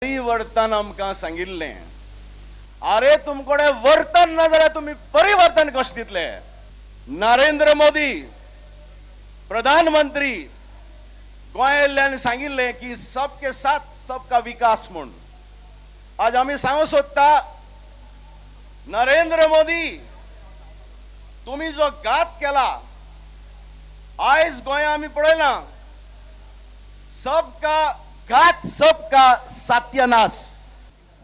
परिवर्तन आमकां सांगिल्लें. अरे तुमकोडे वर्तन ना जाल्यार तुम्ही परिवर्तन कशें दितले. नरेंद्र मोदी प्रधानमंत्री गोंयांतल्यान सांगिल्लें की सबके साथ सबका विकास म्हूण. आज आमी सांगूं सोदता नरेंद्र मोदी तुम्ही जो घात केला आयज गोंया आमी पळयला सबका घात सबका सत्यानाश.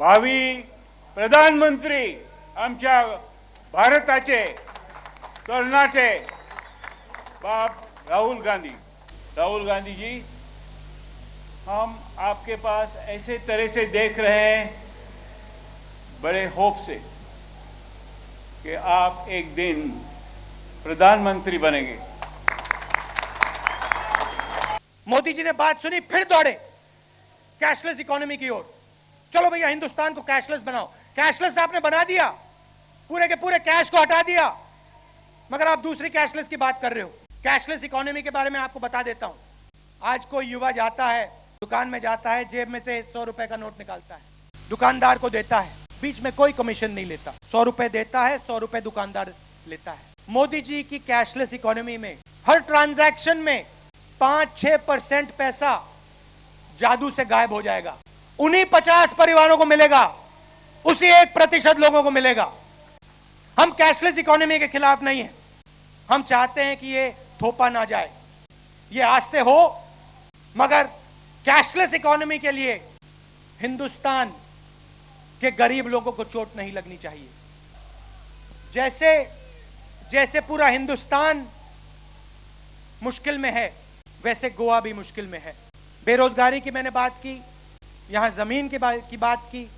भावी प्रधानमंत्री आमच्या भारताचे तरणाटे बाप राहुल गांधी जी, हम आपके पास ऐसे तरह से देख रहे हैं बड़े होप से कि आप एक दिन प्रधानमंत्री बनेंगे. मोदी जी ने बात सुनी, फिर दौड़े कैशलेस इकोनॉमी की ओर. चलो भैया हिंदुस्तान को कैशलेस बनाओ. कैशलेस आपने बना दिया, पूरे के पूरे कैश को हटा दिया, मगर आप दूसरी कैशलेस की बात कर रहे हो. कैशलेस इकोनॉमी के बारे में आपको बता देता हूं. आज कोई युवा जाता है, दुकान में जाता है, जेब में से 100 रुपए का नोट निकालता है, दुकानदार को देता है, बीच में कोई कमीशन नहीं लेता. 100 रुपए देता है, 100 रुपए दुकानदार लेता है. मोदी जी की कैशलेस इकोनॉमी में हर ट्रांजैक्शन में 5-6% पैसा जादू से गायब हो जाएगा. उन्हीं 50 परिवारों को मिलेगा, उसी 1% लोगों को मिलेगा. हम कैशलेस इकोनॉमी के खिलाफ नहीं है. हम चाहते हैं कि ये थोपा ना जाए, ये आस्ते हो, मगर कैशलेस इकोनॉमी के लिए हिंदुस्तान के गरीब लोगों को चोट नहीं लगनी चाहिए. जैसे पूरा हिंदुस्तान मुश्किल में है, वैसे गोवा भी मुश्किल में है. बेरोजगारी की मैंने बात की, यहां जमीन की बात की,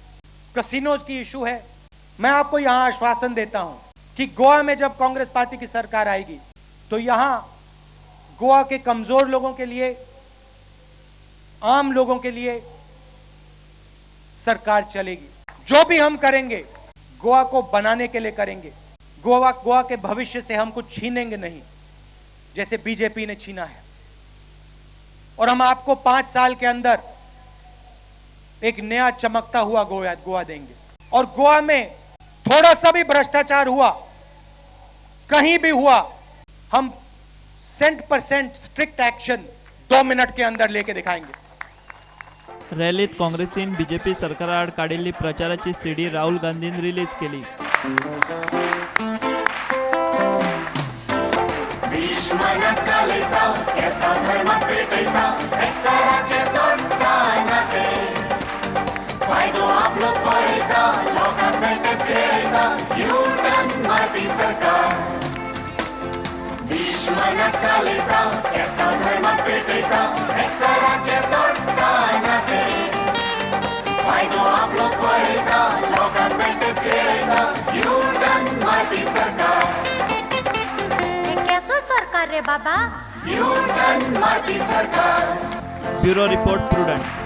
कसिनोज की इशू है. मैं आपको यहां आश्वासन देता हूं कि गोवा में जब कांग्रेस पार्टी की सरकार आएगी तो यहां गोवा के कमजोर लोगों के लिए, आम लोगों के लिए सरकार चलेगी. जो भी हम करेंगे गोवा को बनाने के लिए करेंगे. गोवा के भविष्य से हम कुछ छीनेंगे नहीं जैसे बीजेपी ने छीना है. और हम आपको 5 साल के अंदर एक नया चमकता हुआ गोवा देंगे. और गोवा में थोड़ा सा भी भ्रष्टाचार हुआ, कहीं भी हुआ, हम 100% स्ट्रिक्ट एक्शन 2 मिनट के अंदर लेके दिखाएंगे. रॅलीत काँग्रेसीन बीजेपी सरकाराआड काढिल्ली प्रचाराची सीडी राहुल गांधीन रिलीज केली. सरकार रे बाबा, ब्युरो रिपोर्ट प्रुडंट.